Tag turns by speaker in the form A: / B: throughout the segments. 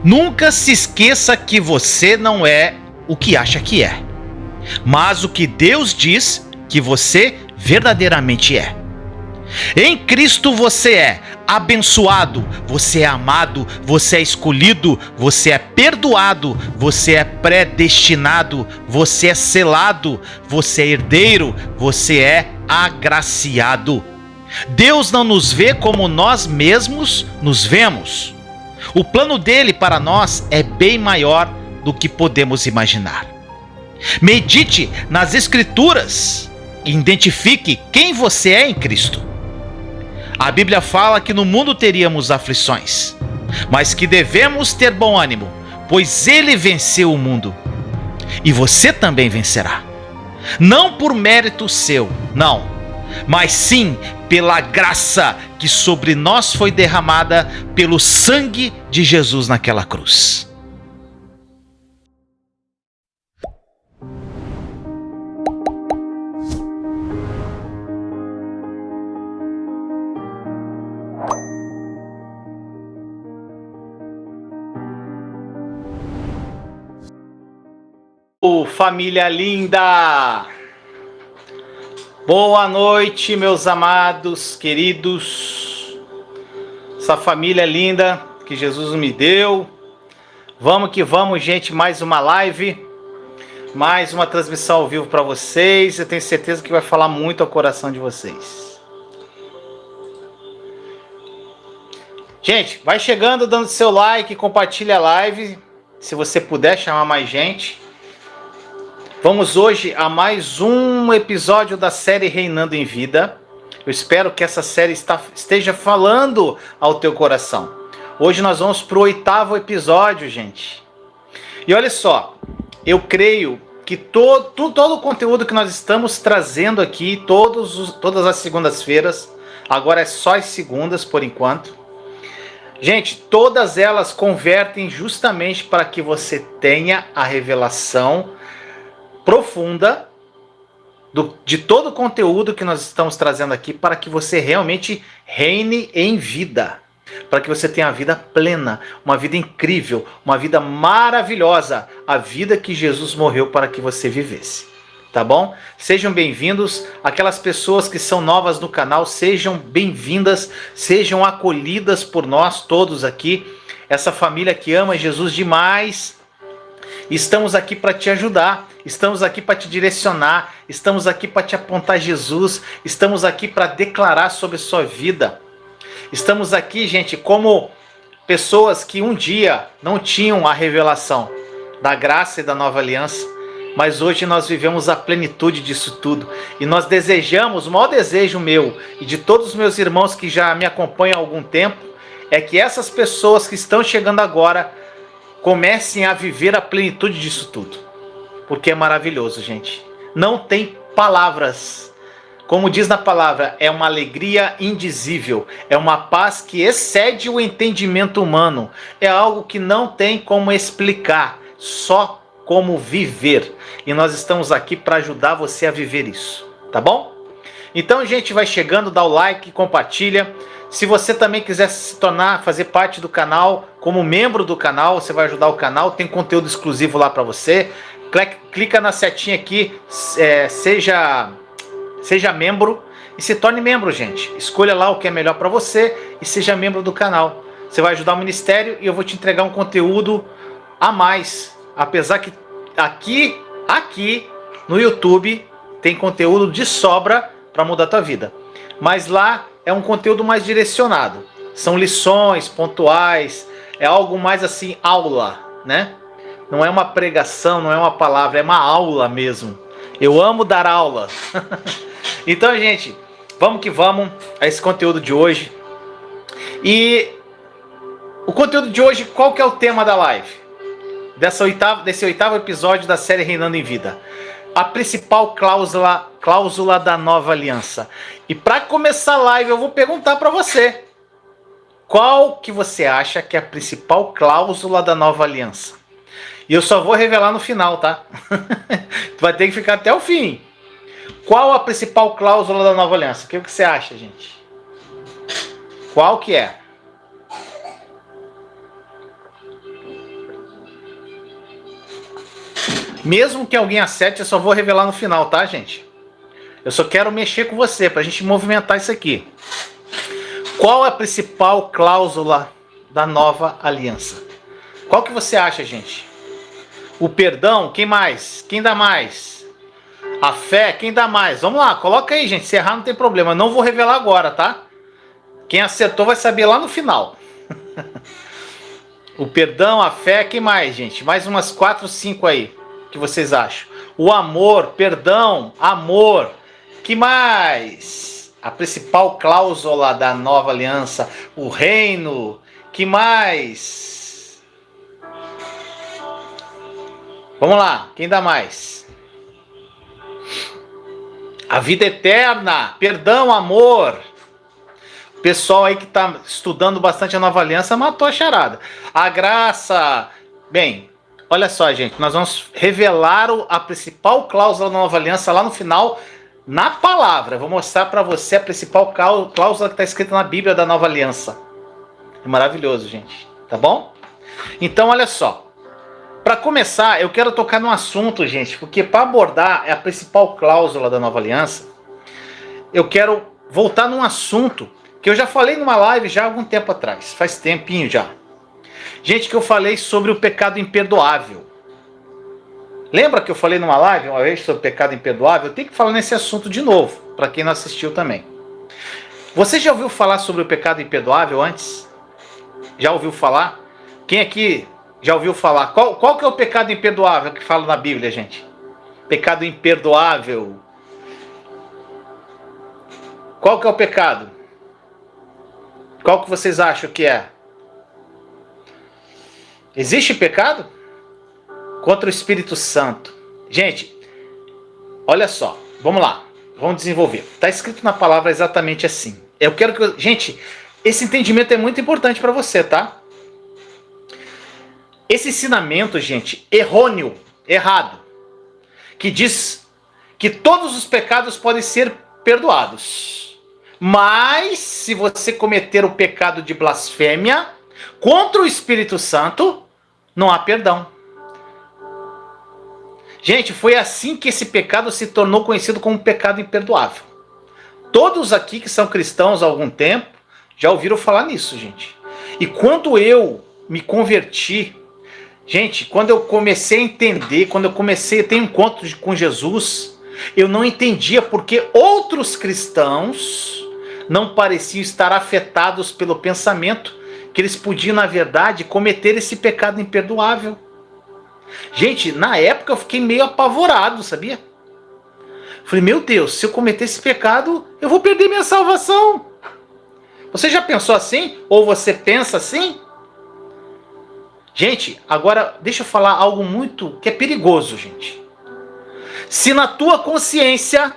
A: Nunca se esqueça que você não é o que acha que é, mas o que Deus diz que você verdadeiramente é. Em Cristo você é abençoado, você é amado, você é escolhido, você é perdoado, você é predestinado, você é selado, você é herdeiro, você é agraciado. Deus não nos vê como nós mesmos nos vemos. O plano dele para nós é bem maior do que podemos imaginar. Medite nas Escrituras e identifique quem você é em Cristo. A Bíblia fala que no mundo teríamos aflições, mas que devemos ter bom ânimo, pois ele venceu o mundo. E você também vencerá. Não por mérito seu, não, mas sim pela graça que sobre nós foi derramada pelo sangue de Jesus naquela cruz. Família linda! Boa noite, meus amados, queridos. Essa família linda que Jesus me deu. Vamos que vamos, gente, mais uma live, mais uma transmissão ao vivo para vocês. Eu tenho certeza que vai falar muito ao coração de vocês. Gente, vai chegando, dando seu like, compartilha a live, se você puder chamar mais gente. Vamos hoje a mais um episódio da série Reinando em Vida. Eu espero que essa série esteja falando ao teu coração. Hoje nós vamos para o 8º episódio, gente. E olha só, eu creio que todo o conteúdo que nós estamos trazendo aqui, todas as segundas-feiras, agora é só as segundas por enquanto. Gente, todas elas convertem justamente para que você tenha a revelação profunda de todo o conteúdo que nós estamos trazendo aqui, para que você realmente reine em vida, para que você tenha a vida plena, uma vida incrível, uma vida maravilhosa, a vida que Jesus morreu para que você vivesse, tá bom? Sejam bem-vindos, aquelas pessoas que são novas no canal, sejam bem-vindas, sejam acolhidas por nós todos aqui, essa família que ama Jesus demais. Estamos aqui para te ajudar, estamos aqui para te direcionar, estamos aqui para te apontar Jesus, estamos aqui para declarar sobre sua vida. Estamos aqui, gente, como pessoas que um dia não tinham a revelação da graça e da nova aliança, mas hoje nós vivemos a plenitude disso tudo. E nós desejamos, o maior desejo meu e de todos os meus irmãos que já me acompanham há algum tempo, é que essas pessoas que estão chegando agora comecem a viver a plenitude disso tudo, porque é maravilhoso, gente. Não tem palavras. Como diz na palavra, é uma alegria indizível, é uma paz que excede o entendimento humano, é algo que não tem como explicar, só como viver. E nós estamos aqui para ajudar você a viver isso, tá bom? Então, gente, vai chegando, dá o like, compartilha. Se você também quiser se tornar, fazer parte do canal, como membro do canal, você vai ajudar o canal, tem conteúdo exclusivo lá para você. Clica na setinha aqui, seja membro e se torne membro, gente. Escolha lá o que é melhor para você e seja membro do canal. Você vai ajudar o ministério e eu vou te entregar um conteúdo a mais. Apesar que aqui no YouTube tem conteúdo de sobra para mudar a tua vida. Mas lá é um conteúdo mais direcionado. São lições pontuais, é algo mais assim, aula, né? Não é uma pregação, não é uma palavra, é uma aula mesmo. Eu amo dar aula. Então, gente, vamos que vamos a esse conteúdo de hoje. E o conteúdo de hoje, qual que é o tema da live? Desse oitavo episódio da série Reinando em Vida. A principal cláusula da nova aliança. E para começar a live, eu vou perguntar para você: qual que você acha que é a principal cláusula da nova aliança? E eu só vou revelar no final, tá? Tu vai ter que ficar até o fim. Qual a principal cláusula da nova aliança? O que você acha, gente? Qual que é? Mesmo que alguém acerte, eu só vou revelar no final, tá, gente? Eu só quero mexer com você, pra gente movimentar isso aqui. Qual é a principal cláusula da nova aliança? Qual que você acha, gente? O perdão? Quem mais? Quem dá mais? A fé? Quem dá mais? Vamos lá, coloca aí, gente. Se errar não tem problema. Eu não vou revelar agora, tá? Quem acertou vai saber lá no final. O perdão, a fé, quem mais, gente? Mais umas 4, 5 aí. O que vocês acham? O amor, perdão, amor. Que mais? A principal cláusula da nova aliança. O reino. Que mais? Vamos lá, quem dá mais? A vida eterna, perdão, amor. O pessoal aí que está estudando bastante a nova aliança matou a charada. A graça. Bem, olha só, gente, nós vamos revelar a principal cláusula da nova aliança lá no final, na palavra. Eu vou mostrar para você a principal cláusula que está escrita na Bíblia da nova aliança. É maravilhoso, gente. Tá bom? Então, olha só. Para começar, eu quero tocar num assunto, gente, porque para abordar a principal cláusula da nova aliança, eu quero voltar num assunto que eu já falei numa live já há algum tempo atrás, faz tempinho já. Gente, que eu falei sobre o pecado imperdoável. Lembra que eu falei numa live uma vez sobre o pecado imperdoável? Eu tenho que falar nesse assunto de novo, para quem não assistiu também. Você já ouviu falar sobre o pecado imperdoável antes? Já ouviu falar? Quem aqui já ouviu falar? Qual que é o pecado imperdoável que fala na Bíblia, gente? Pecado imperdoável. Qual que é o pecado? Qual que vocês acham que é? Existe pecado? Contra o Espírito Santo. Gente, olha só. Vamos lá. Vamos desenvolver. Está escrito na palavra exatamente assim. Eu quero que... Gente, esse entendimento é muito importante para você, tá? Esse ensinamento, gente, errôneo, errado, que diz que todos os pecados podem ser perdoados, mas se você cometer o pecado de blasfêmia contra o Espírito Santo, não há perdão. Gente, foi assim que esse pecado se tornou conhecido como pecado imperdoável. Todos aqui que são cristãos há algum tempo já ouviram falar nisso, gente. E quando eu me converti, gente, quando eu comecei a entender, quando eu comecei a ter um encontro com Jesus, eu não entendia porque outros cristãos não pareciam estar afetados pelo pensamento que eles podiam, na verdade, cometer esse pecado imperdoável. Gente, na época eu fiquei meio apavorado, sabia? Falei, meu Deus, se eu cometer esse pecado, eu vou perder minha salvação. Você já pensou assim? Ou você pensa assim? Gente, agora deixa eu falar algo muito que é perigoso, gente. Se na tua consciência,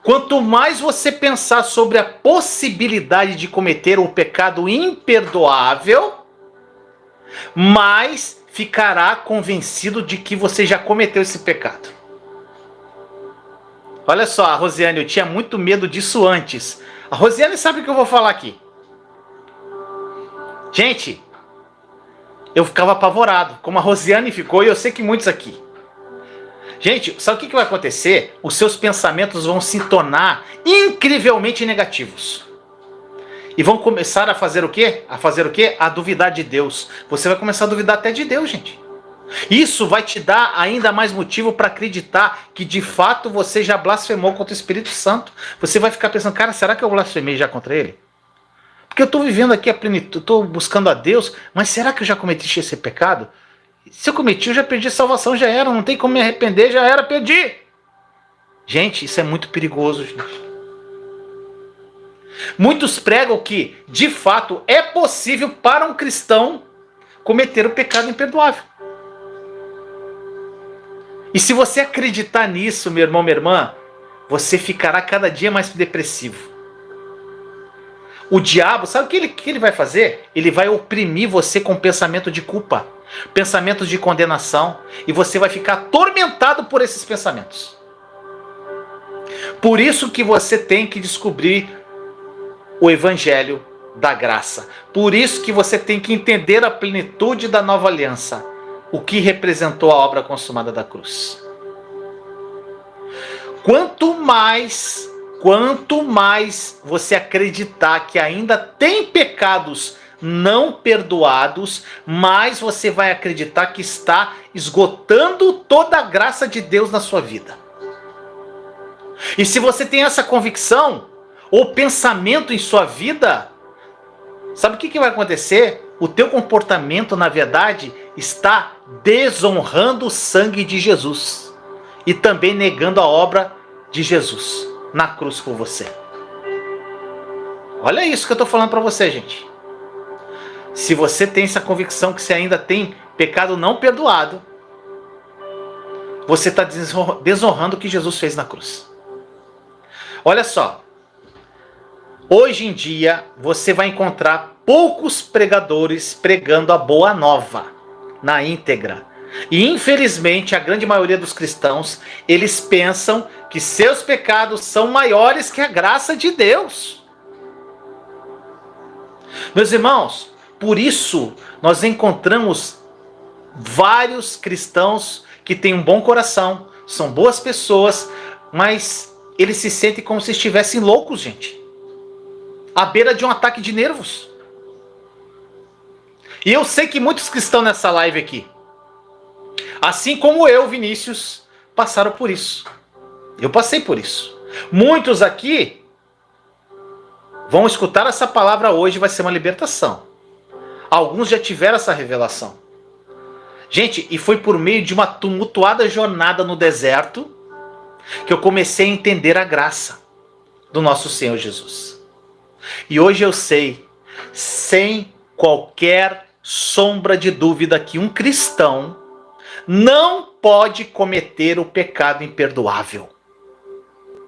A: quanto mais você pensar sobre a possibilidade de cometer um pecado imperdoável, mais ficará convencido de que você já cometeu esse pecado. Olha só, a Rosiane, eu tinha muito medo disso antes. A Rosiane sabe o que eu vou falar aqui. Gente, eu ficava apavorado, como a Rosiane ficou, e eu sei que muitos aqui. Gente, sabe o que vai acontecer? Os seus pensamentos vão se tornar incrivelmente negativos. E vão começar a fazer o quê? A fazer o quê? A duvidar de Deus. Você vai começar a duvidar até de Deus, gente. Isso vai te dar ainda mais motivo para acreditar que de fato você já blasfemou contra o Espírito Santo. Você vai ficar pensando, cara, será que eu blasfemei já contra ele? Porque eu estou vivendo aqui a plenitude, estou buscando a Deus, mas será que eu já cometi esse pecado? Se eu cometi, eu já perdi a salvação, já era, não tem como me arrepender, já era, perdi. Gente, isso é muito perigoso, gente. Muitos pregam que, de fato, é possível para um cristão cometer o pecado imperdoável. E se você acreditar nisso, meu irmão, minha irmã, você ficará cada dia mais depressivo. O diabo, sabe o que ele vai fazer? Ele vai oprimir você com pensamento de culpa, pensamentos de condenação, e você vai ficar atormentado por esses pensamentos. Por isso que você tem que descobrir o evangelho da graça. Por isso que você tem que entender a plenitude da nova aliança. o que representou a obra consumada da cruz. Quanto mais você acreditar que ainda tem pecados não perdoados, mais você vai acreditar que está esgotando toda a graça de Deus na sua vida. E se você tem essa convicção ou pensamento em sua vida, sabe o que vai acontecer? O teu comportamento, na verdade, está desonrando o sangue de Jesus e também negando a obra de Jesus na cruz por você. Olha isso que eu estou falando para você, gente. Se você tem essa convicção que você ainda tem pecado não perdoado, você está desonrando o que Jesus fez na cruz. Olha só. Hoje em dia, você vai encontrar poucos pregadores pregando a boa nova na íntegra. E infelizmente, a grande maioria dos cristãos, eles pensam que seus pecados são maiores que a graça de Deus. Meus irmãos, por isso nós encontramos vários cristãos que têm um bom coração, são boas pessoas, mas eles se sentem como se estivessem loucos, gente. À beira de um ataque de nervos. E eu sei que muitos que estão nessa live aqui, assim como eu, Vinícius, passaram por isso. Eu passei por isso. Muitos aqui vão escutar essa palavra hoje, vai ser uma libertação. Alguns já tiveram essa revelação. Gente, e foi por meio de uma tumultuada jornada no deserto que eu comecei a entender a graça do nosso Senhor Jesus. E hoje eu sei, sem qualquer sombra de dúvida, que um cristão não pode cometer o pecado imperdoável.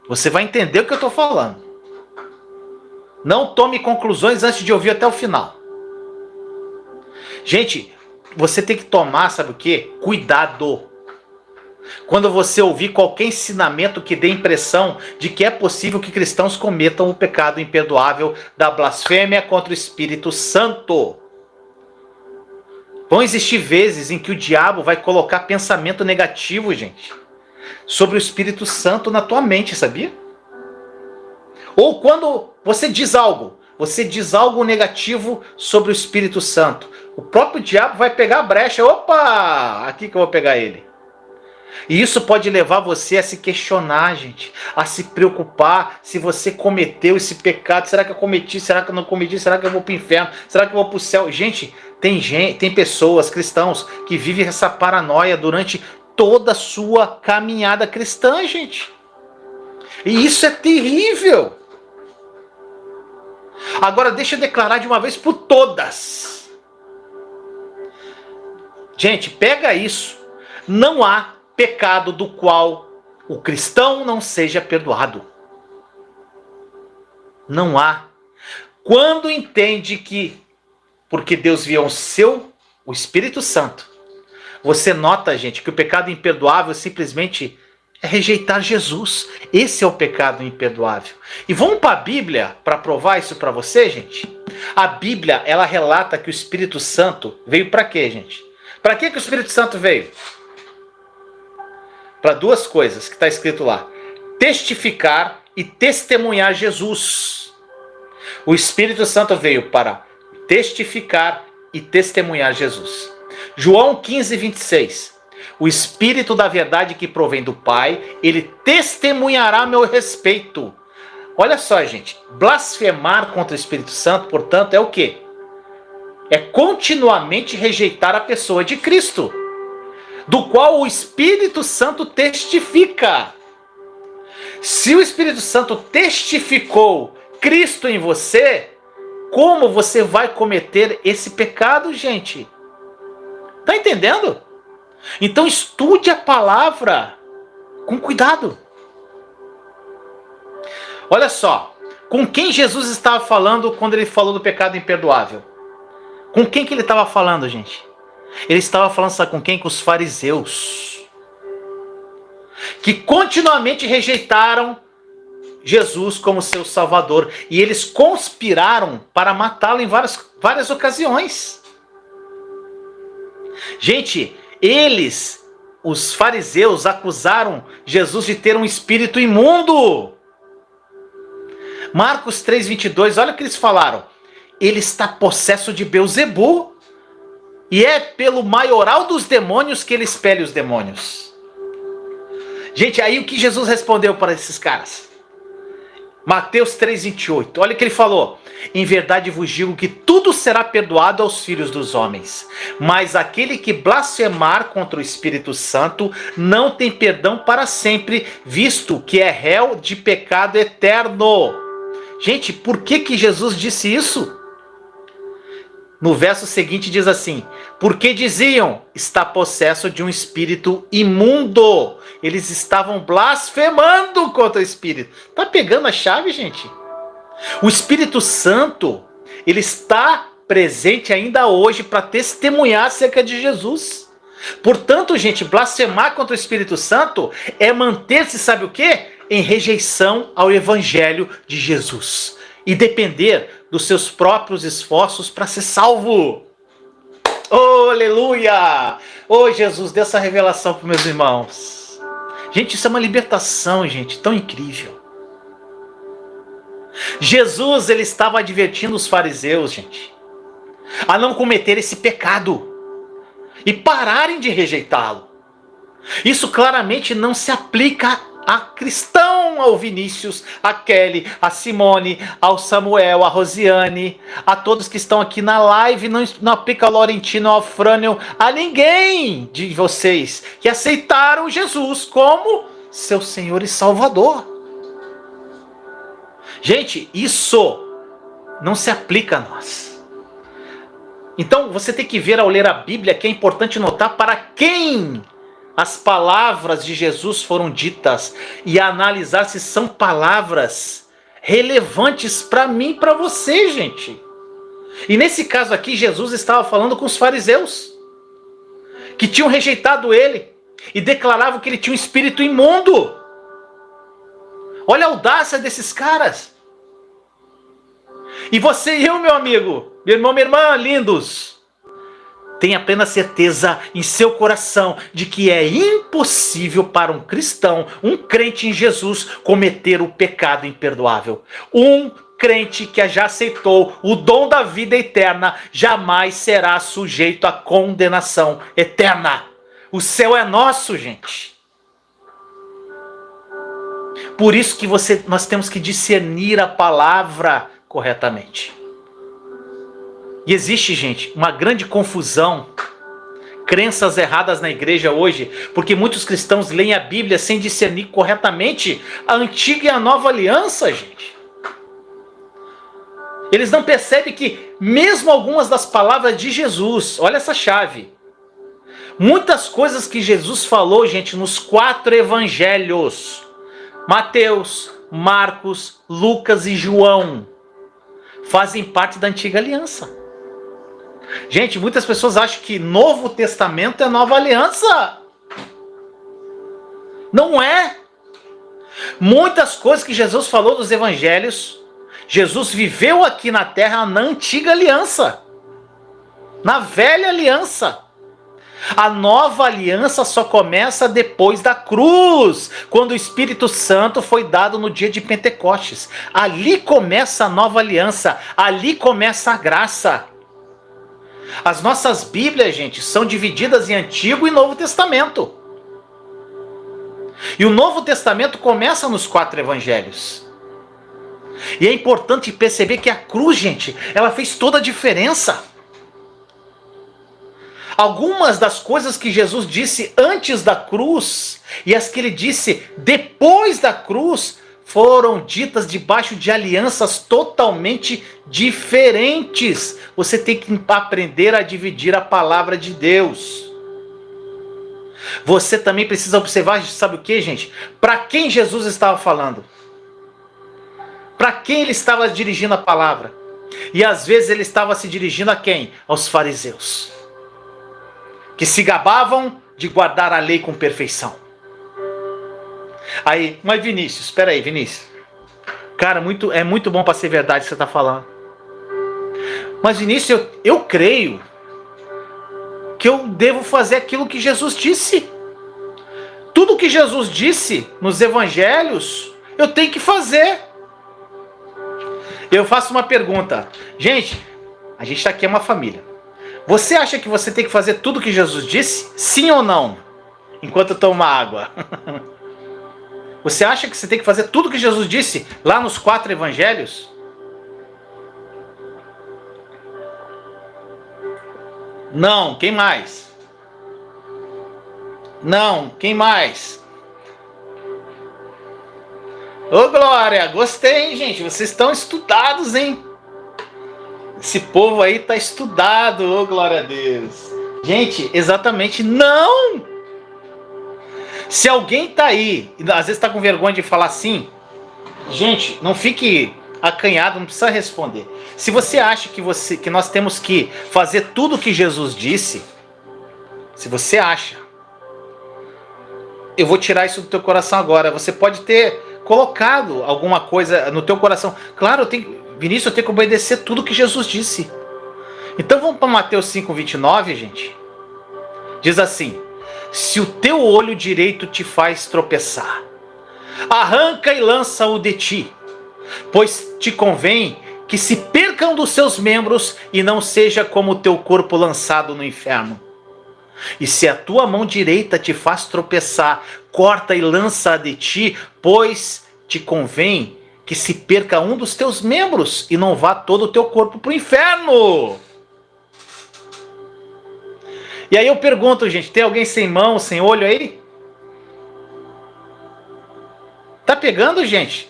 A: Você vai entender o que eu estou falando. Não tome conclusões antes de ouvir até o final. Gente, você tem que tomar, sabe o quê? Cuidado. Quando você ouvir qualquer ensinamento que dê impressão de que é possível que cristãos cometam o pecado imperdoável da blasfêmia contra o Espírito Santo. Vão existir vezes em que o diabo vai colocar pensamento negativo, gente, sobre o Espírito Santo na tua mente, sabia? Ou quando você diz algo negativo sobre o Espírito Santo, o próprio diabo vai pegar a brecha. Opa, aqui que eu vou pegar ele. E isso pode levar você a se questionar, gente, a se preocupar se você cometeu esse pecado. Será que eu cometi? Será que eu não cometi? Será que eu vou para o inferno? Será que eu vou para o céu? Gente, tem pessoas, cristãos, que vivem essa paranoia durante toda a sua caminhada cristã, gente. E isso é terrível. Agora deixa eu declarar de uma vez por todas. Gente, pega isso. Não há pecado do qual o cristão não seja perdoado. Não há. Quando entende que, porque Deus viu o Espírito Santo, você nota, gente, que o pecado imperdoável simplesmente é rejeitar Jesus. Esse é o pecado imperdoável. E vamos para a Bíblia para provar isso para você, gente? A Bíblia, ela relata que o Espírito Santo veio para quê, gente? Para que o Espírito Santo veio? Para duas coisas que está escrito lá: testificar e testemunhar Jesus. O Espírito Santo veio para testificar e testemunhar Jesus. João 15, 26. O Espírito da verdade que provém do Pai, ele testemunhará a meu respeito. Olha só, gente, blasfemar contra o Espírito Santo, portanto, é o quê? É continuamente rejeitar a pessoa de Cristo, do qual o Espírito Santo testifica. Se o Espírito Santo testificou Cristo em você, como você vai cometer esse pecado, gente? Tá entendendo? Então estude a palavra com cuidado. Olha só, com quem Jesus estava falando quando ele falou do pecado imperdoável? Com quem que ele estava falando, gente? Ele estava falando, sabe com quem? Com os fariseus, que continuamente rejeitaram Jesus como seu Salvador. E eles conspiraram para matá-lo em várias ocasiões. Gente, Eles, os fariseus, acusaram Jesus de ter um espírito imundo. Marcos 3:22, olha o que eles falaram. Ele está possesso de Beelzebu, e é pelo maioral dos demônios que ele expele os demônios. Gente, aí o que Jesus respondeu para esses caras? Mateus 3:28, olha o que ele falou. Em verdade vos digo que tudo será perdoado aos filhos dos homens, mas aquele que blasfemar contra o Espírito Santo não tem perdão para sempre, visto que é réu de pecado eterno. Gente, por que Jesus disse isso? No verso seguinte diz assim: porque diziam, está possesso de um espírito imundo. Eles estavam blasfemando contra o Espírito. Tá pegando a chave, gente? O Espírito Santo, ele está presente ainda hoje para testemunhar acerca de Jesus. Portanto, gente, blasfemar contra o Espírito Santo é manter-se, sabe o quê? Em rejeição ao Evangelho de Jesus. E depender dos seus próprios esforços para ser salvo. Oh, aleluia! Oh, Jesus, dê essa revelação para meus irmãos. Gente, isso é uma libertação, gente, tão incrível. Jesus, ele estava advertindo os fariseus, gente, a não cometer esse pecado e pararem de rejeitá-lo. Isso claramente não se aplica a cristão, ao Vinícius, a Kelly, a Simone, ao Samuel, a Rosiane, a todos que estão aqui na live, não aplica ao Laurentino, ao Frânio, a ninguém de vocês que aceitaram Jesus como seu Senhor e Salvador. Gente, isso não se aplica a nós. Então você tem que ver ao ler a Bíblia que é importante notar para quem as palavras de Jesus foram ditas e analisar se são palavras relevantes para mim e para você, gente. E nesse caso aqui, Jesus estava falando com os fariseus, que tinham rejeitado ele e declaravam que ele tinha um espírito imundo. Olha a audácia desses caras. E você e eu, meu amigo, meu irmão, minha irmã, lindos, tenha apenas certeza em seu coração de que é impossível para um cristão, um crente em Jesus, cometer o pecado imperdoável. Um crente que já aceitou o dom da vida eterna jamais será sujeito à condenação eterna. O céu é nosso, gente. Por isso que nós temos que discernir a palavra corretamente. E existe, gente, uma grande confusão, crenças erradas na igreja hoje, porque muitos cristãos leem a Bíblia sem discernir corretamente a antiga e a nova aliança, gente. Eles não percebem que mesmo algumas das palavras de Jesus, olha essa chave, muitas coisas que Jesus falou, gente, nos 4 evangelhos, Mateus, Marcos, Lucas e João, fazem parte da antiga aliança. Gente, muitas pessoas acham que Novo Testamento é Nova Aliança. Não é. Muitas coisas que Jesus falou dos evangelhos, Jesus viveu aqui na terra na antiga aliança, na velha aliança. A nova aliança só começa depois da cruz, quando o Espírito Santo foi dado no dia de Pentecostes. Ali começa a nova aliança, ali começa a graça. As nossas Bíblias, gente, são divididas em Antigo e Novo Testamento. E o Novo Testamento começa nos 4 evangelhos. E é importante perceber que a cruz, gente, ela fez toda a diferença. Algumas das coisas que Jesus disse antes da cruz e as que ele disse depois da cruz foram ditas debaixo de alianças totalmente diferentes. Você tem que aprender a dividir a palavra de Deus. Você também precisa observar, sabe o que, gente? Para quem Jesus estava falando? Para quem ele estava dirigindo a palavra? E às vezes ele estava se dirigindo a quem? Aos fariseus, que se gabavam de guardar a lei com perfeição. Aí, mas Vinícius, espera aí, Vinícius. Cara, é muito bom para ser verdade o que você está falando. Mas Vinícius, eu creio que eu devo fazer aquilo que Jesus disse. Tudo que Jesus disse nos evangelhos, eu tenho que fazer. Eu faço uma pergunta. Gente, a gente está aqui, é uma família. Você acha que você tem que fazer tudo que Jesus disse? Sim ou não? Enquanto eu tomo água. Você acha que você tem que fazer tudo que Jesus disse lá nos 4 evangelhos? Não. Quem mais? Não. Quem mais? Ô Glória, gostei, hein, gente? Vocês estão estudados, hein? Esse povo aí tá estudado, ô glória a Deus. Gente, exatamente não! Se alguém tá aí, e às vezes tá com vergonha de falar assim, gente, não fique acanhado, não precisa responder. Se você acha que nós temos que fazer tudo o que Jesus disse, se você acha, eu vou tirar isso do teu coração agora. Você pode ter colocado alguma coisa no teu coração. Claro, Vinícius, eu tenho que obedecer tudo que Jesus disse. Então vamos para Mateus 5:29, gente. Diz assim: se o teu olho direito te faz tropeçar, arranca e lança-o de ti, pois te convém que se percam dos seus membros e não seja como o teu corpo lançado no inferno. E se a tua mão direita te faz tropeçar, corta e lança-a de ti, pois te convém que se perca um dos teus membros e não vá todo o teu corpo para o inferno. E aí eu pergunto, gente, tem alguém sem mão, sem olho aí? Tá pegando, gente?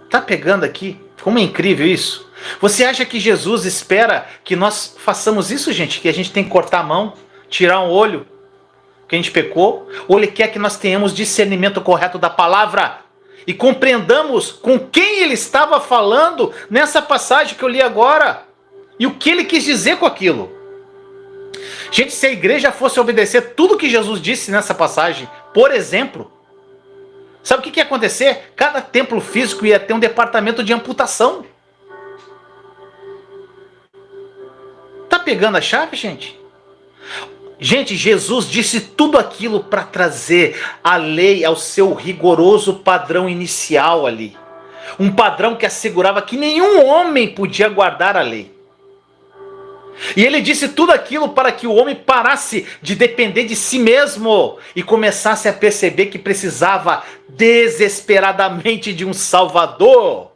A: Tá pegando aqui? Como é incrível isso. Você acha que Jesus espera que nós façamos isso, gente? Que a gente tem que cortar a mão, tirar um olho, que a gente pecou? Ou Ele quer que nós tenhamos discernimento correto da palavra e compreendamos com quem Ele estava falando nessa passagem que eu li agora e o que Ele quis dizer com aquilo? Gente, se a igreja fosse obedecer tudo que Jesus disse nessa passagem, por exemplo, sabe o que ia acontecer? Cada templo físico ia ter um departamento de amputação. Tá pegando a chave, gente? Gente, Jesus disse tudo aquilo para trazer a lei ao seu rigoroso padrão inicial ali. Um padrão que assegurava que nenhum homem podia guardar a lei. E ele disse tudo aquilo para que o homem parasse de depender de si mesmo e começasse a perceber que precisava desesperadamente de um Salvador.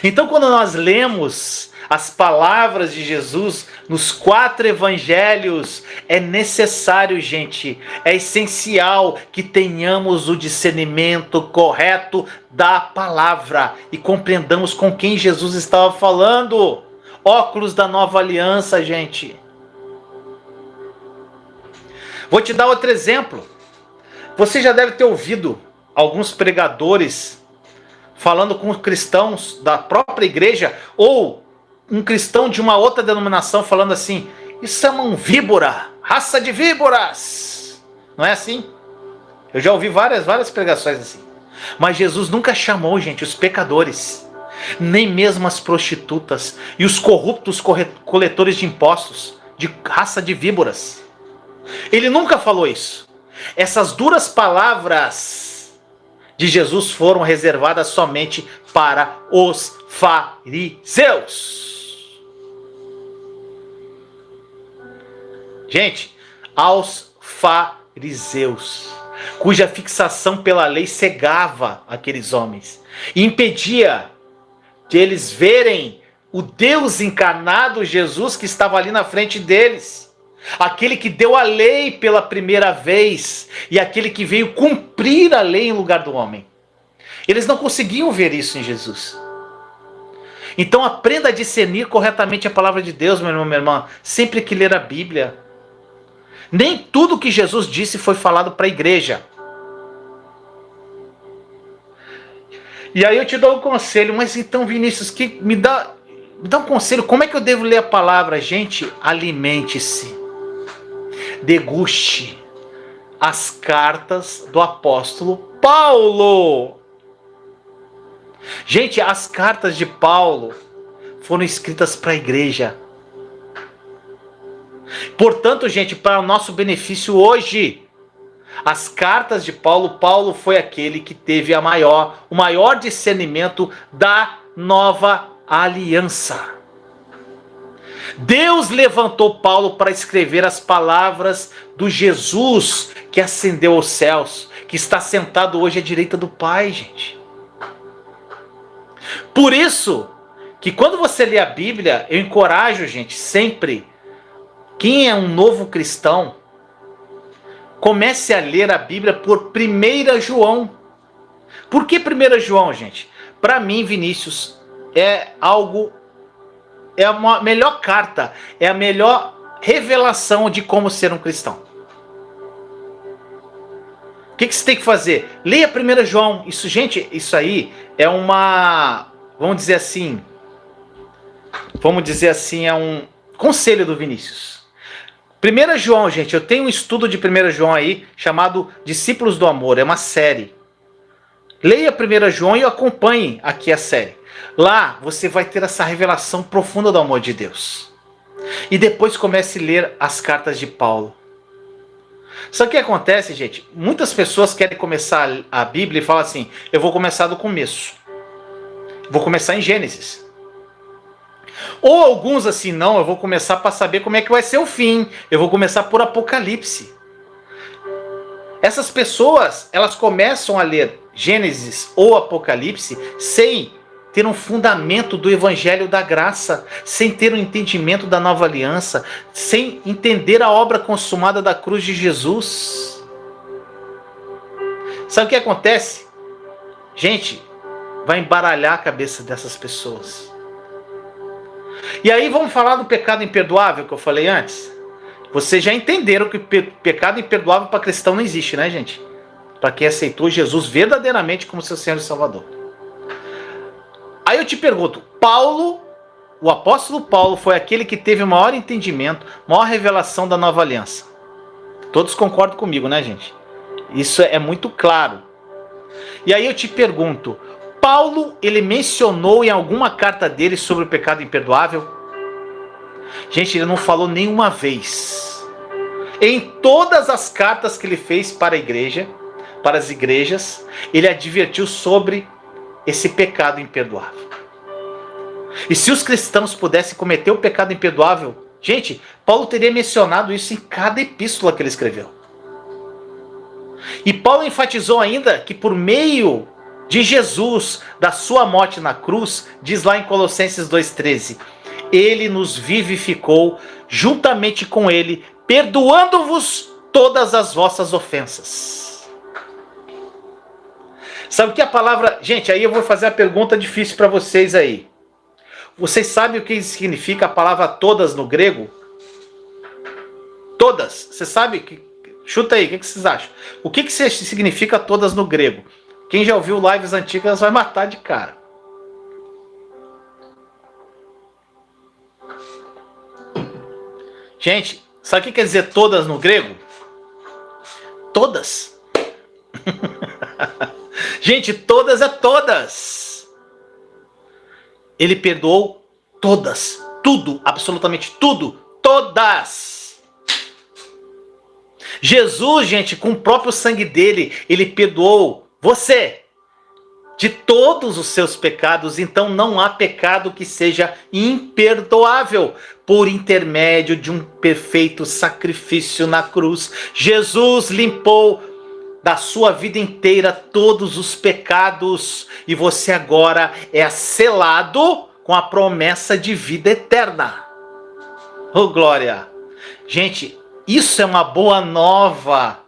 A: Então, quando nós lemos as palavras de Jesus nos 4 evangelhos, é necessário, gente, é essencial que tenhamos o discernimento correto da palavra e compreendamos com quem Jesus estava falando. Óculos da nova aliança, gente. Vou te dar outro exemplo. Você já deve ter ouvido alguns pregadores falando com cristãos da própria igreja ou um cristão de uma outra denominação falando assim: isso é uma víbora, raça de víboras. Não é assim? Eu já ouvi várias pregações assim. Mas Jesus nunca chamou, gente, os pecadores, nem mesmo as prostitutas e os corruptos coletores de impostos de raça de víboras. Ele nunca falou isso. Essas duras palavras de Jesus foram reservadas somente para os fariseus. Gente, aos fariseus, cuja fixação pela lei cegava aqueles homens e impedia de eles verem o Deus encarnado, Jesus, que estava ali na frente deles. Aquele que deu a lei pela primeira vez e aquele que veio cumprir a lei em lugar do homem. Eles não conseguiam ver isso em Jesus. Então aprenda a discernir corretamente a palavra de Deus, meu irmão, minha irmã, sempre que ler a Bíblia. Nem tudo que Jesus disse foi falado para a igreja. E aí eu te dou um conselho, mas então, Vinícius, me dá um conselho, como é que eu devo ler a palavra? Gente, alimente-se, deguste as cartas do apóstolo Paulo. Gente, as cartas de Paulo foram escritas para a igreja. Portanto, gente, para o nosso benefício hoje, as cartas de Paulo, Paulo foi aquele que teve o maior discernimento da nova aliança. Deus levantou Paulo para escrever as palavras do Jesus que ascendeu aos céus, que está sentado hoje à direita do Pai, gente. Por isso, que quando você lê a Bíblia, eu encorajo, gente, sempre, quem é um novo cristão, comece a ler a Bíblia por 1 João. Por que 1 João, gente? Para mim, Vinícius, é uma melhor carta, é a melhor revelação de como ser um cristão. O que você tem que fazer? Leia 1 João. Isso, gente, isso aí é uma, vamos dizer assim, é um conselho do Vinícius. 1 João, gente, eu tenho um estudo de 1 João aí, chamado Discípulos do Amor, é uma série. Leia 1 João e acompanhe aqui a série. Lá você vai ter essa revelação profunda do amor de Deus. E depois comece a ler as cartas de Paulo. Só que o que acontece, gente, muitas pessoas querem começar a Bíblia e falam assim, eu vou começar do começo. Vou começar em Gênesis. Ou alguns assim, não, eu vou começar para saber como é que vai ser o fim. Eu vou começar por Apocalipse. Essas pessoas, elas começam a ler Gênesis ou Apocalipse sem ter um fundamento do Evangelho da Graça, sem ter um entendimento da nova aliança, sem entender a obra consumada da cruz de Jesus. Sabe o que acontece? Gente, vai embaralhar a cabeça dessas pessoas. E aí vamos falar do pecado imperdoável que eu falei antes? Vocês já entenderam que pecado imperdoável para cristão não existe, né, gente? Para quem aceitou Jesus verdadeiramente como seu Senhor e Salvador. Aí eu te pergunto, Paulo, o apóstolo Paulo foi aquele que teve o maior entendimento, maior revelação da nova aliança. Todos concordam comigo, né, gente? Isso é muito claro. E aí eu te pergunto, Paulo, ele mencionou em alguma carta dele sobre o pecado imperdoável? Gente, ele não falou nenhuma vez. Em todas as cartas que ele fez para a igreja, para as igrejas, ele advertiu sobre esse pecado imperdoável. E se os cristãos pudessem cometer o pecado imperdoável, gente, Paulo teria mencionado isso em cada epístola que ele escreveu. E Paulo enfatizou ainda que por meio de Jesus, da sua morte na cruz, diz lá em Colossenses 2,13, ele nos vivificou juntamente com ele, perdoando-vos todas as vossas ofensas. Sabe o que a palavra... Gente, aí eu vou fazer a pergunta difícil para vocês aí. Vocês sabem o que significa a palavra todas no grego? Todas. Você sabe? Chuta aí, o que vocês acham? O que significa todas no grego? Quem já ouviu lives antigas vai matar de cara. Gente, sabe o que quer dizer todas no grego? Todas. Gente, todas é todas. Ele perdoou todas. Tudo, absolutamente tudo. Todas. Jesus, gente, com o próprio sangue dele, ele perdoou você de todos os seus pecados. Então não há pecado que seja imperdoável por intermédio de um perfeito sacrifício na cruz. Jesus limpou da sua vida inteira todos os pecados e você agora é selado com a promessa de vida eterna. Oh, glória! Gente, isso é uma boa nova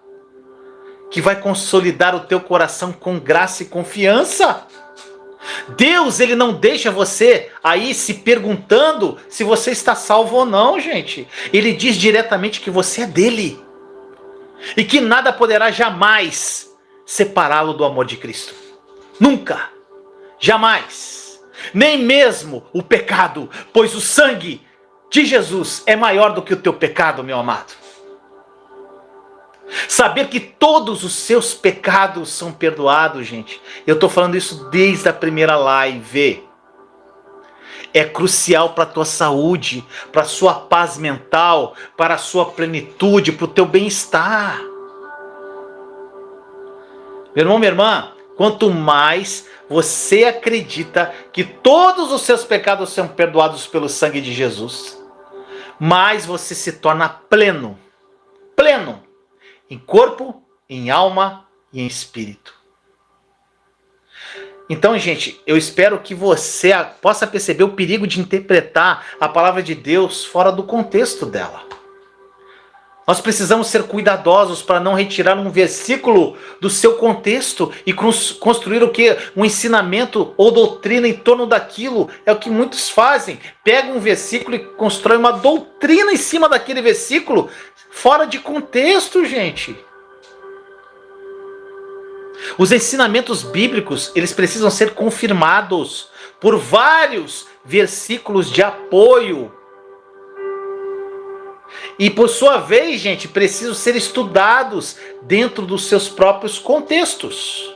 A: que vai consolidar o teu coração com graça e confiança. Deus, ele não deixa você aí se perguntando se você está salvo ou não, gente. Ele diz diretamente que você é dele. E que nada poderá jamais separá-lo do amor de Cristo. Nunca. Jamais. Nem mesmo o pecado, pois o sangue de Jesus é maior do que o teu pecado, meu amado. Saber que todos os seus pecados são perdoados, gente. Eu estou falando isso desde a primeira live. É crucial para a tua saúde, para a sua paz mental, para a sua plenitude, para o teu bem-estar. Meu irmão, minha irmã, quanto mais você acredita que todos os seus pecados são perdoados pelo sangue de Jesus, mais você se torna pleno, pleno, em corpo, em alma e em espírito. Então, gente, eu espero que você possa perceber o perigo de interpretar a palavra de Deus fora do contexto dela. Nós precisamos ser cuidadosos para não retirar um versículo do seu contexto e construir o que? Um ensinamento ou doutrina em torno daquilo. É o que muitos fazem. Pegam um versículo e constroem uma doutrina em cima daquele versículo, fora de contexto, gente. Os ensinamentos bíblicos, eles precisam ser confirmados por vários versículos de apoio. E por sua vez, gente, precisam ser estudados dentro dos seus próprios contextos.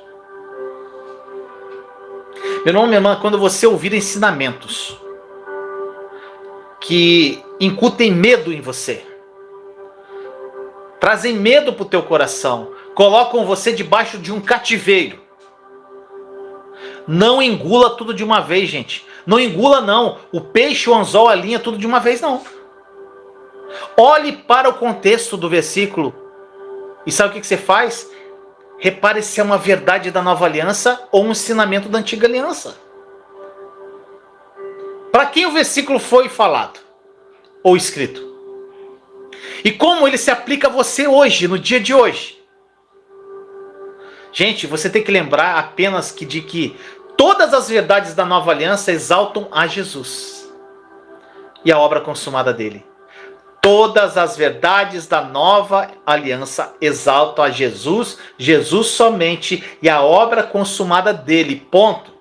A: Meu irmão, minha irmã, quando você ouvir ensinamentos que incutem medo em você, trazem medo para o teu coração, colocam você debaixo de um cativeiro, não engula tudo de uma vez, gente. Não engula não, o peixe, o anzol, a linha, tudo de uma vez não. Olhe para o contexto do versículo e sabe o que você faz? Repare se é uma verdade da nova aliança ou um ensinamento da antiga aliança. Para quem o versículo foi falado ou escrito? E como ele se aplica a você hoje, no dia de hoje? Gente, você tem que lembrar apenas de que todas as verdades da nova aliança exaltam a Jesus e a obra consumada dele. Todas as verdades da nova aliança exaltam a Jesus, Jesus somente e a obra consumada dele, ponto.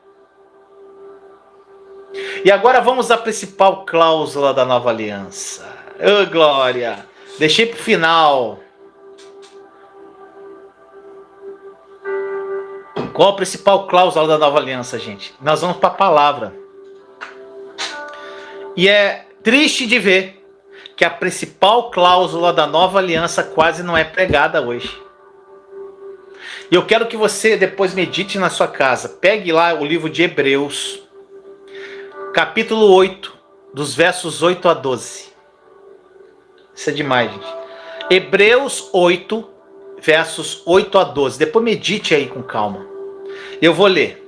A: E agora vamos à principal cláusula da nova aliança. Ô, glória! Deixei para o final. Qual a principal cláusula da nova aliança, gente? Nós vamos para a palavra. E é triste de ver que a principal cláusula da nova aliança quase não é pregada hoje. E eu quero que você depois medite na sua casa. Pegue lá o livro de Hebreus, capítulo 8, dos versos 8 a 12. Isso é demais, gente. Hebreus 8, versos 8 a 12. Depois medite aí com calma. Eu vou ler.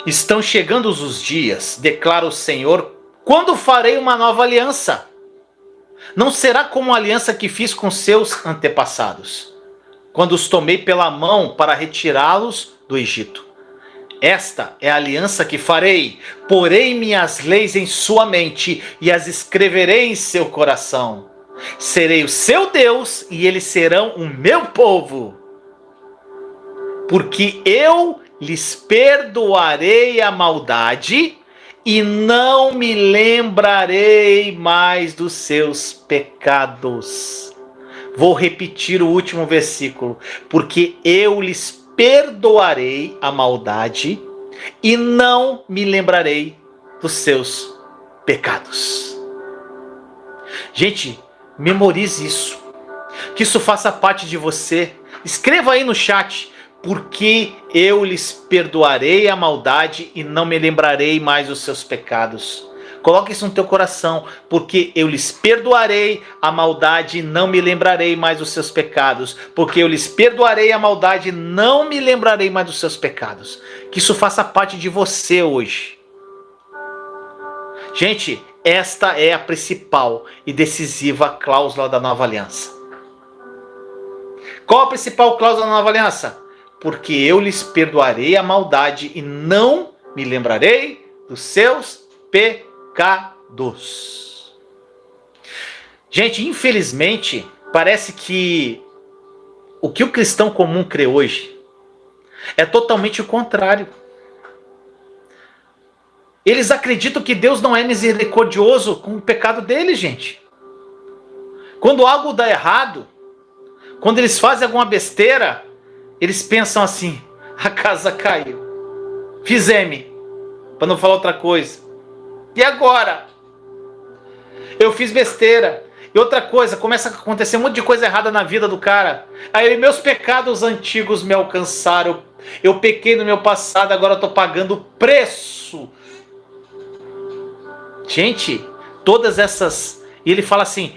A: Estão chegando os dias, declara o Senhor, quando farei uma nova aliança. Não será como a aliança que fiz com seus antepassados, quando os tomei pela mão para retirá-los do Egito. Esta é a aliança que farei. Porei minhas leis em sua mente e as escreverei em seu coração. Serei o seu Deus e eles serão o meu povo. Porque eu lhes perdoarei a maldade e não me lembrarei mais dos seus pecados. Vou repetir o último versículo. Porque eu lhes perdoarei a maldade e não me lembrarei dos seus pecados. Gente, memorize isso. Que isso faça parte de você. Escreva aí no chat. Porque eu lhes perdoarei a maldade e não me lembrarei mais dos seus pecados. Coloque isso no teu coração. Porque eu lhes perdoarei a maldade e não me lembrarei mais dos seus pecados. Porque eu lhes perdoarei a maldade e não me lembrarei mais dos seus pecados. Que isso faça parte de você hoje. Gente, esta é a principal e decisiva cláusula da nova aliança. Qual a principal cláusula da nova aliança? Porque eu lhes perdoarei a maldade e não me lembrarei dos seus pecados. Gente, infelizmente, parece que o que o cristão comum crê hoje é totalmente o contrário. Eles acreditam que Deus não é misericordioso com o pecado deles, gente. Quando algo dá errado, quando eles fazem alguma besteira, eles pensam assim: a casa caiu, fizemos, para não falar outra coisa. E agora? Eu fiz besteira. E outra coisa, começa a acontecer um monte de coisa errada na vida do cara. Aí meus pecados antigos me alcançaram. Eu pequei no meu passado, agora eu estou pagando o preço. Gente, todas essas... E ele fala assim,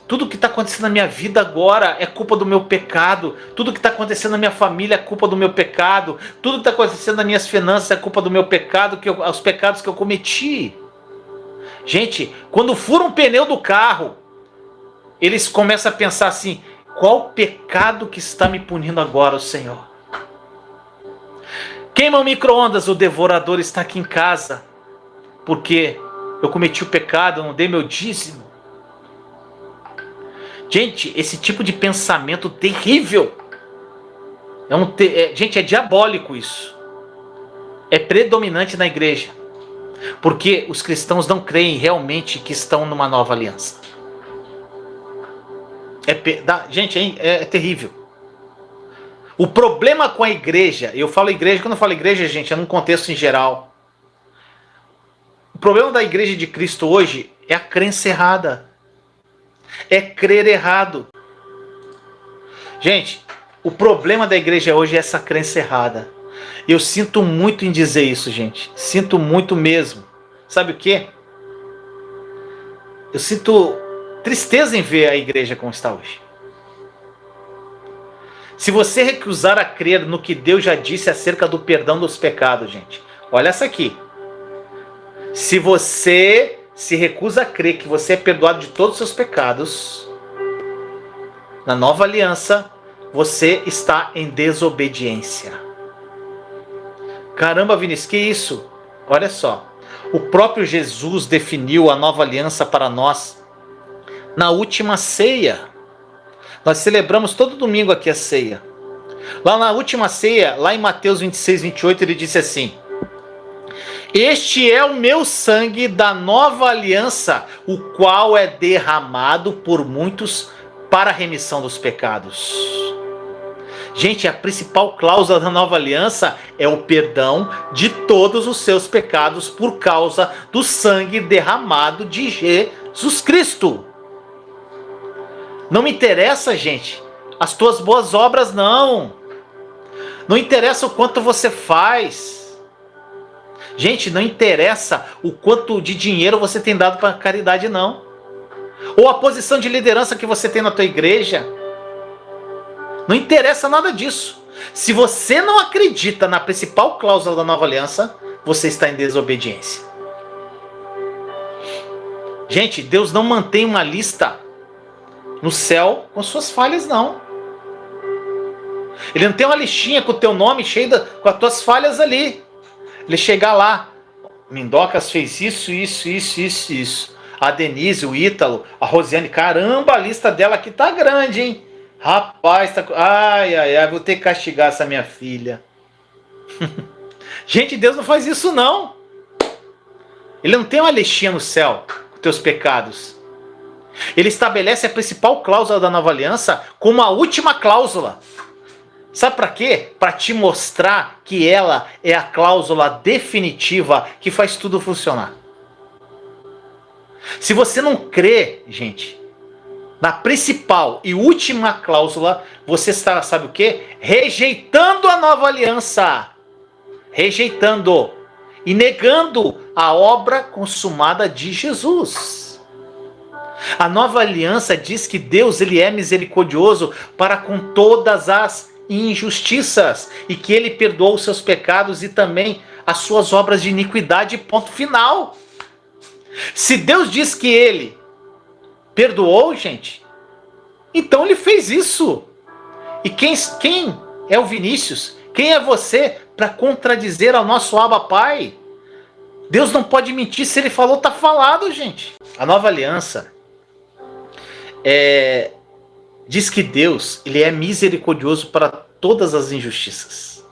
A: tudo que está acontecendo na minha vida agora é culpa do meu pecado. Tudo que está acontecendo na minha família é culpa do meu pecado. Tudo que está acontecendo nas minhas finanças é culpa do meu pecado, os pecados que eu cometi. Gente, quando fura um pneu do carro, eles começam a pensar assim, qual pecado que está me punindo agora, o Senhor? Queima o micro-ondas, o devorador está aqui em casa, porque eu cometi o pecado, eu não dei meu dízimo. Gente, esse tipo de pensamento terrível, gente, é diabólico isso. É predominante na igreja, porque os cristãos não creem realmente que estão numa nova aliança. Gente, é terrível. O problema com a igreja, eu falo igreja, quando eu falo igreja, gente, é num contexto em geral. O problema da igreja de Cristo hoje é a crença errada. É crer errado. Gente, o problema da igreja hoje é essa crença errada. Eu sinto muito em dizer isso, gente. Sinto muito mesmo. Sabe o quê? Eu sinto tristeza em ver a igreja como está hoje. Se você recusar a crer no que Deus já disse acerca do perdão dos pecados, gente, olha essa aqui. Se você se recusa a crer que você é perdoado de todos os seus pecados, na nova aliança, você está em desobediência. Caramba, Vinícius, que isso? Olha só. O próprio Jesus definiu a nova aliança para nós na última ceia. Nós celebramos todo domingo aqui a ceia. Lá na última ceia, lá em Mateus 26, 28, ele disse assim: este é o meu sangue da nova aliança, o qual é derramado por muitos para a remissão dos pecados. Gente, a principal cláusula da nova aliança é o perdão de todos os seus pecados por causa do sangue derramado de Jesus Cristo. Não me interessa, gente, as tuas boas obras, não. Não interessa o quanto você faz. Gente, não interessa o quanto de dinheiro você tem dado para a caridade, não. Ou a posição de liderança que você tem na tua igreja. Não interessa nada disso. Se você não acredita na principal cláusula da nova aliança, você está em desobediência. Gente, Deus não mantém uma lista no céu com suas falhas, não. Ele não tem uma listinha com o teu nome cheio com as tuas falhas ali. Ele chegar lá, Mindocas fez isso, isso, isso, isso, isso. A Denise, o Ítalo, a Rosiane, caramba, a lista dela aqui tá grande, hein? Rapaz, tá... ai, vou ter que castigar essa minha filha. Gente, Deus não faz isso, não. Ele não tem uma listinha no céu com teus pecados. Ele estabelece a principal cláusula da nova aliança como a última cláusula. Sabe para quê? Para te mostrar que ela é a cláusula definitiva que faz tudo funcionar. Se você não crê, gente, na principal e última cláusula, você está, sabe o quê? Rejeitando a nova aliança. Rejeitando e negando a obra consumada de Jesus. A nova aliança diz que Deus, ele é misericordioso para com todas as injustiças e que ele perdoou os seus pecados e também as suas obras de iniquidade, ponto final. Se Deus diz que ele perdoou, gente, então ele fez isso. E quem é o Vinícius? Quem é você para contradizer ao nosso Abba Pai? Deus não pode mentir, se ele falou, tá falado, gente. A nova aliança diz que Deus, ele é misericordioso para todas as injustiças.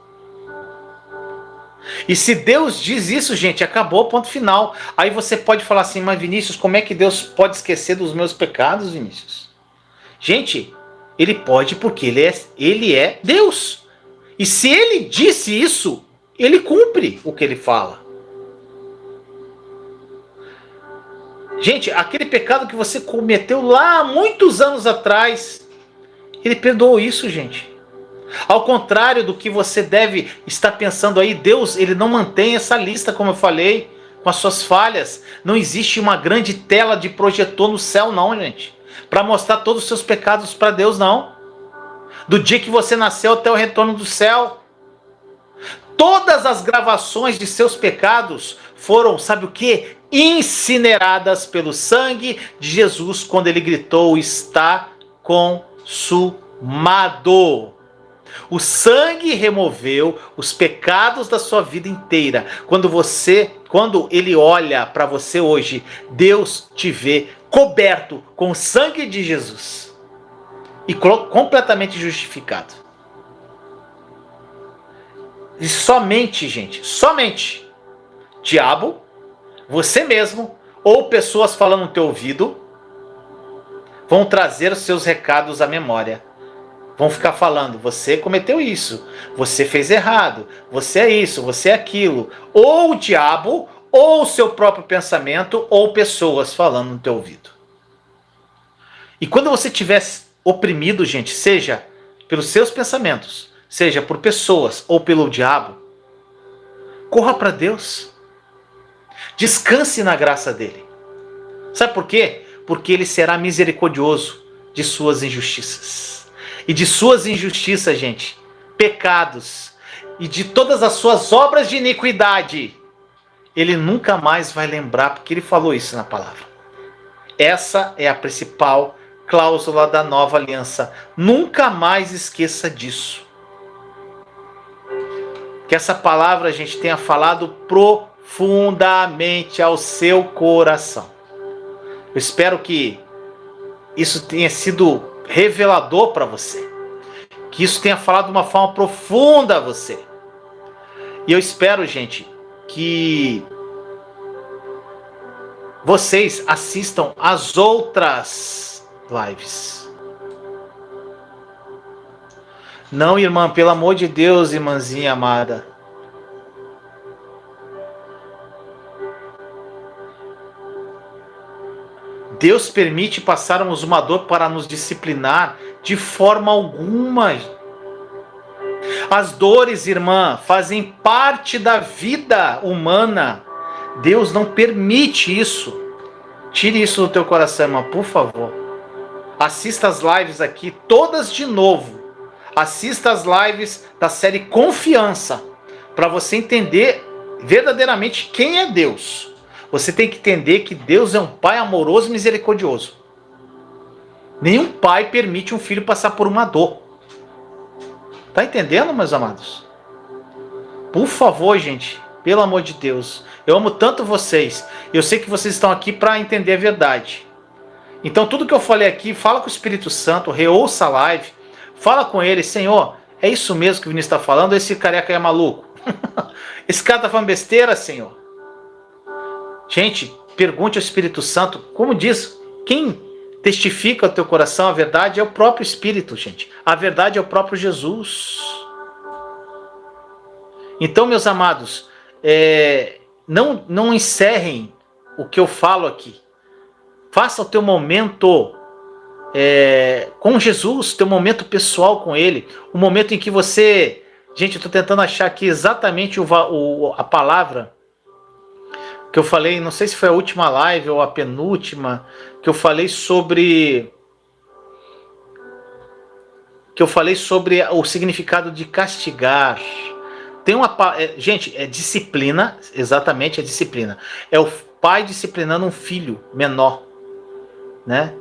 A: E se Deus diz isso, gente, acabou, ponto final. Aí você pode falar assim, mas Vinícius, como é que Deus pode esquecer dos meus pecados, Vinícius? Gente, ele pode porque ele é Deus. E se ele disse isso, ele cumpre o que ele fala. Gente, aquele pecado que você cometeu lá há muitos anos atrás, ele perdoou isso, gente. Ao contrário do que você deve estar pensando aí, Deus, ele não mantém essa lista, como eu falei, com as suas falhas. Não existe uma grande tela de projetor no céu, não, gente, para mostrar todos os seus pecados para Deus, não. Do dia que você nasceu até o retorno do céu. Todas as gravações de seus pecados foram, sabe o que? Incineradas pelo sangue de Jesus quando ele gritou: está consumado. O sangue removeu os pecados da sua vida inteira. Quando ele olha para você hoje, Deus te vê coberto com o sangue de Jesus e completamente justificado. E somente, gente, somente diabo, você mesmo ou pessoas falando no teu ouvido vão trazer os seus recados à memória. Vão ficar falando: você cometeu isso, você fez errado, você é isso, você é aquilo. Ou o diabo, ou o seu próprio pensamento, ou pessoas falando no teu ouvido. E quando você estiver oprimido, gente, seja pelos seus pensamentos, seja por pessoas ou pelo diabo, corra para Deus. Descanse na graça dele. Sabe por quê? Porque ele será misericordioso de suas injustiças. E de suas injustiças, gente, pecados, e de todas as suas obras de iniquidade, ele nunca mais vai lembrar, porque ele falou isso na palavra. Essa é a principal cláusula da nova aliança. Nunca mais esqueça disso. Que essa palavra, a gente, tenha falado profundamente ao seu coração. Eu espero que isso tenha sido revelador para você, que isso tenha falado de uma forma profunda a você. E eu espero, gente, que vocês assistam as outras lives. Não, irmã, pelo amor de Deus, irmãzinha amada. Deus permite passarmos uma dor para nos disciplinar? De forma alguma. As dores, irmã, fazem parte da vida humana. Deus não permite isso. Tire isso do teu coração, irmã, por favor. Assista as lives aqui, todas de novo. Assista as lives da série Confiança, para você entender verdadeiramente quem é Deus. Você tem que entender que Deus é um pai amoroso e misericordioso. Nenhum pai permite um filho passar por uma dor. Tá entendendo, meus amados? Por favor, gente, pelo amor de Deus. Eu amo tanto vocês. Eu sei que vocês estão aqui para entender a verdade. Então, tudo que eu falei aqui, fala com o Espírito Santo, reouça a live, fala com ele: Senhor, é isso mesmo que o Vinícius está falando? Esse careca é maluco? Esse cara está falando besteira, Senhor? Gente, pergunte ao Espírito Santo. Como diz, quem testifica ao teu coração a verdade é o próprio Espírito, gente. A verdade é o próprio Jesus. Então, meus amados, não encerrem o que eu falo aqui. Faça o teu momento com Jesus, teu momento pessoal com Ele. O momento em que você... Gente, eu estou tentando achar aqui exatamente a palavra que eu falei, não sei se foi a última live ou a penúltima, que eu falei sobre o significado de castigar. Tem uma... Gente, é disciplina, exatamente, é disciplina. É o pai disciplinando um filho menor, né?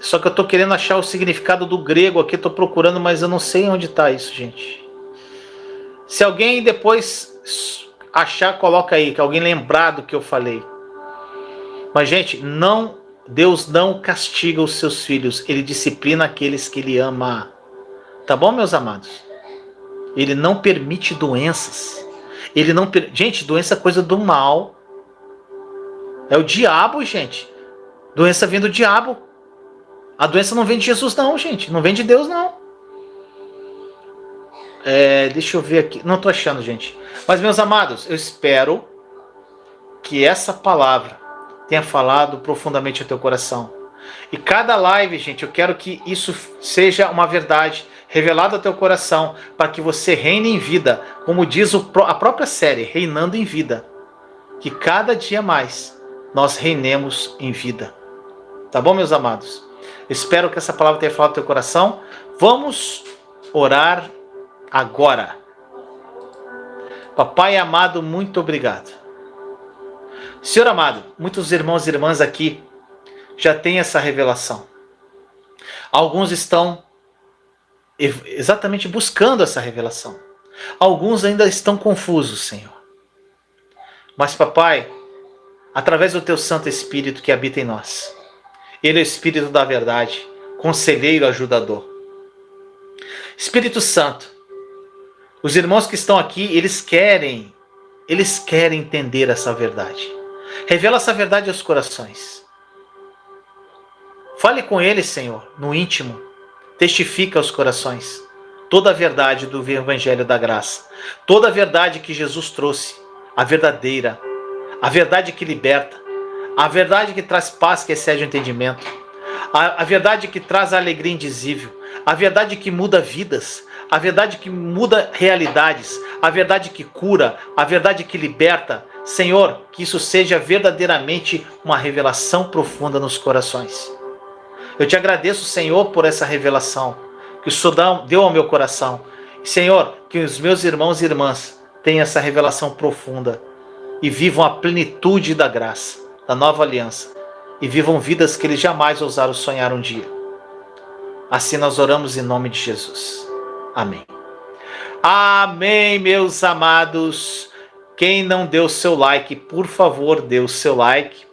A: Só que eu tô querendo achar o significado do grego aqui, tô procurando, mas eu não sei onde tá isso, gente. Se alguém depois achar, coloca aí, que alguém lembrar do que eu falei. Mas, gente, Deus não castiga os seus filhos, Ele disciplina aqueles que Ele ama. Tá bom, meus amados? Ele não permite doenças. Gente, doença é coisa do mal. É o diabo, gente. Doença vem do diabo. A doença não vem de Jesus, não, gente. Não vem de Deus, não. Deixa eu ver aqui. Não tô achando, gente. Mas, meus amados, eu espero que essa palavra tenha falado profundamente ao teu coração. E cada live, gente, eu quero que isso seja uma verdade revelada ao teu coração, para que você reine em vida, como diz a própria série, Reinando em Vida. Que cada dia mais nós reinemos em vida. Tá bom, meus amados? Espero que essa palavra tenha falado ao teu coração. Vamos orar agora. Papai amado, muito obrigado. Senhor amado, muitos irmãos e irmãs aqui já têm essa revelação. Alguns estão exatamente buscando essa revelação. Alguns ainda estão confusos, Senhor. Mas, papai, através do teu Santo Espírito que habita em nós, Ele é o Espírito da verdade, conselheiro, ajudador. Espírito Santo, os irmãos que estão aqui, eles querem entender essa verdade. Revela essa verdade aos corações. Fale com eles, Senhor, no íntimo. Testifica aos corações toda a verdade do Evangelho da Graça. Toda a verdade que Jesus trouxe. A verdadeira. A verdade que liberta. A verdade que traz paz que excede o entendimento. A verdade que traz a alegria indizível. A verdade que muda vidas. A verdade que muda realidades. A verdade que cura. A verdade que liberta. Senhor, que isso seja verdadeiramente uma revelação profunda nos corações. Eu te agradeço, Senhor, por essa revelação que o Senhor deu ao meu coração. Senhor, que os meus irmãos e irmãs tenham essa revelação profunda e vivam a plenitude da graça, da nova aliança, e vivam vidas que eles jamais ousaram sonhar um dia. Assim nós oramos em nome de Jesus. Amém. Amém, meus amados. Quem não deu seu like, por favor, dê o seu like.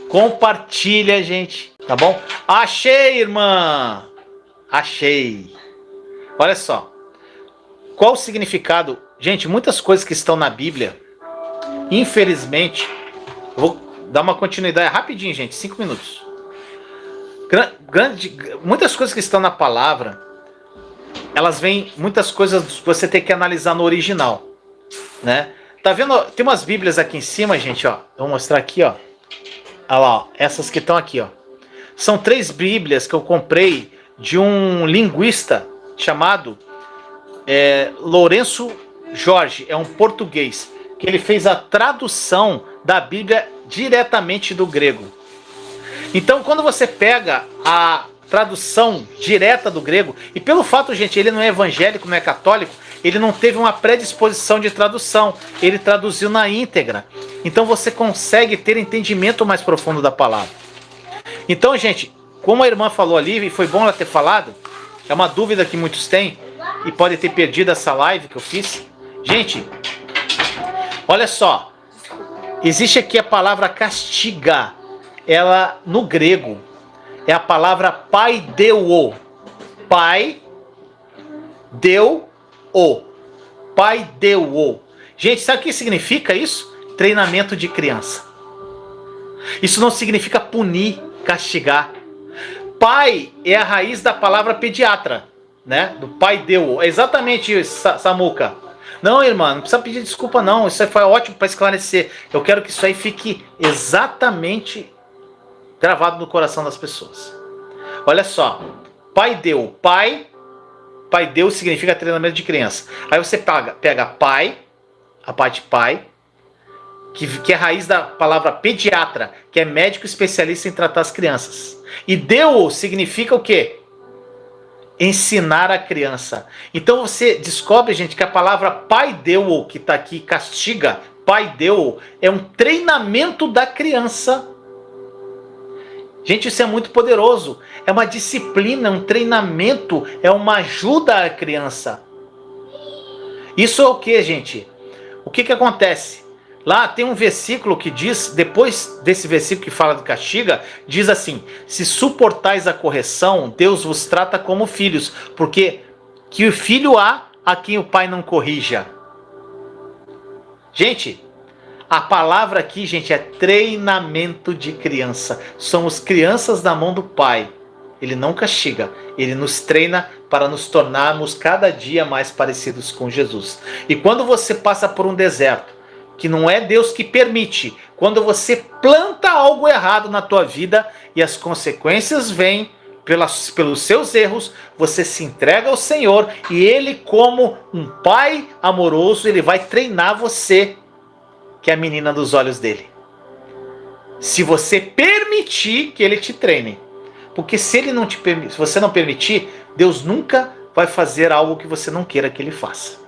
A: Compartilha, gente, tá bom? Achei, irmã! Achei. Olha só. Qual o significado? Gente, muitas coisas que estão na Bíblia, infelizmente, vou dar uma continuidade rapidinho, gente, 5 minutos. Muitas coisas que estão na palavra, elas vêm, muitas coisas você tem que analisar no original, né? Tá vendo? Tem umas Bíblias aqui em cima, gente, ó. Vou mostrar aqui, ó. Olha lá, ó, essas que estão aqui, ó. São 3 Bíblias que eu comprei de um linguista chamado Lourenço Jorge, é um português, que ele fez a tradução da Bíblia diretamente do grego. Então, quando você pega a tradução direta do grego, e pelo fato, gente, ele não é evangélico, não é católico, ele não teve uma predisposição de tradução, ele traduziu na íntegra. Então você consegue ter entendimento mais profundo da palavra. Então, gente, como a irmã falou ali, e foi bom ela ter falado, é uma dúvida que muitos têm, e podem ter perdido essa live que eu fiz. Gente, olha só, existe aqui a palavra castiga, ela no grego é a palavra paideuo. Pai, deu, o. Paideuo. Gente, sabe o que significa isso? Treinamento de criança. Isso não significa punir, castigar. Pai é a raiz da palavra pediatra, né? Do paideuo. É exatamente isso, Samuca. Não, irmã, não precisa pedir desculpa não. Isso aí foi ótimo para esclarecer. Eu quero que isso aí fique exatamente gravado no coração das pessoas. Olha só. Paideuo. Paideuo significa treinamento de criança. Aí você pega pai, a parte pai, que é a raiz da palavra pediatra, que é médico especialista em tratar as crianças. E deu significa o quê? Ensinar a criança. Então você descobre, gente, que a palavra paideuo, que está aqui, castiga, paideuo, é um treinamento da criança. Gente, isso é muito poderoso. É uma disciplina, um treinamento, é uma ajuda à criança. Isso é o que, gente? O que acontece? Lá tem um versículo que diz, depois desse versículo que fala do castiga, diz assim: se suportais a correção, Deus vos trata como filhos, porque que o filho há a quem o pai não corrija. Gente, a palavra aqui, gente, é treinamento de criança. Somos crianças na mão do Pai. Ele não castiga, ele nos treina para nos tornarmos cada dia mais parecidos com Jesus. E quando você passa por um deserto, que não é Deus que permite. Quando você planta algo errado na tua vida e as consequências vêm pelos seus erros, você se entrega ao Senhor e Ele, como um pai amoroso, Ele vai treinar você, que é a menina dos olhos dele. Se você permitir que Ele te treine. Porque se Ele não te permitir, se você não permitir, Deus nunca vai fazer algo que você não queira que Ele faça.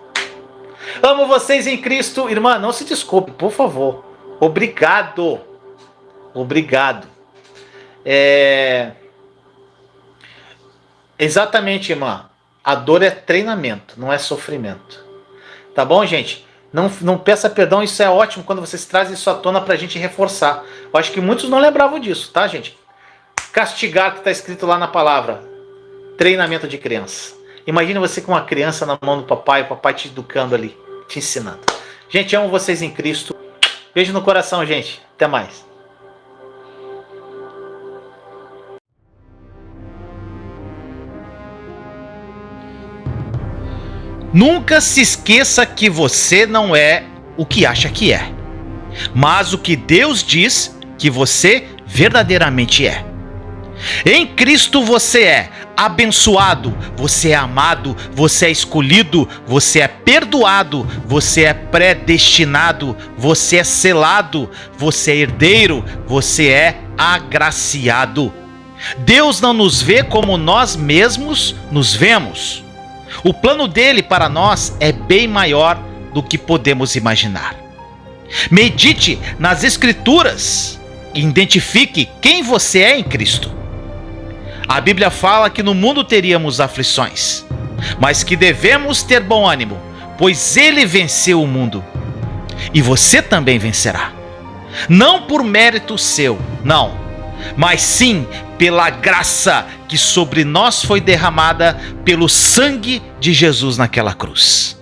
A: Amo vocês em Cristo. Irmã, não se desculpe, por favor. Obrigado. Obrigado. Exatamente, irmã. A dor é treinamento, não é sofrimento. Tá bom, gente? Não peça perdão, isso é ótimo quando vocês trazem isso à tona pra gente reforçar. Eu acho que muitos não lembravam disso, tá, gente? Castigar, que está escrito lá na palavra. Treinamento de criança. Imagina você com uma criança na mão do papai, o papai te educando ali, te ensinando. Gente, amo vocês em Cristo. Beijo no coração, gente. Até mais.
B: Nunca se esqueça que você não é o que acha que é, mas o que Deus diz que você verdadeiramente é. Em Cristo você é abençoado, você é amado, você é escolhido, você é perdoado, você é predestinado, você é selado, você é herdeiro, você é agraciado. Deus não nos vê como nós mesmos nos vemos. O plano dele para nós é bem maior do que podemos imaginar. Medite nas Escrituras e identifique quem você é em Cristo. A Bíblia fala que no mundo teríamos aflições, mas que devemos ter bom ânimo, pois ele venceu o mundo. E você também vencerá. Não por mérito seu, não, mas sim pela graça que sobre nós foi derramada pelo sangue de Jesus naquela cruz.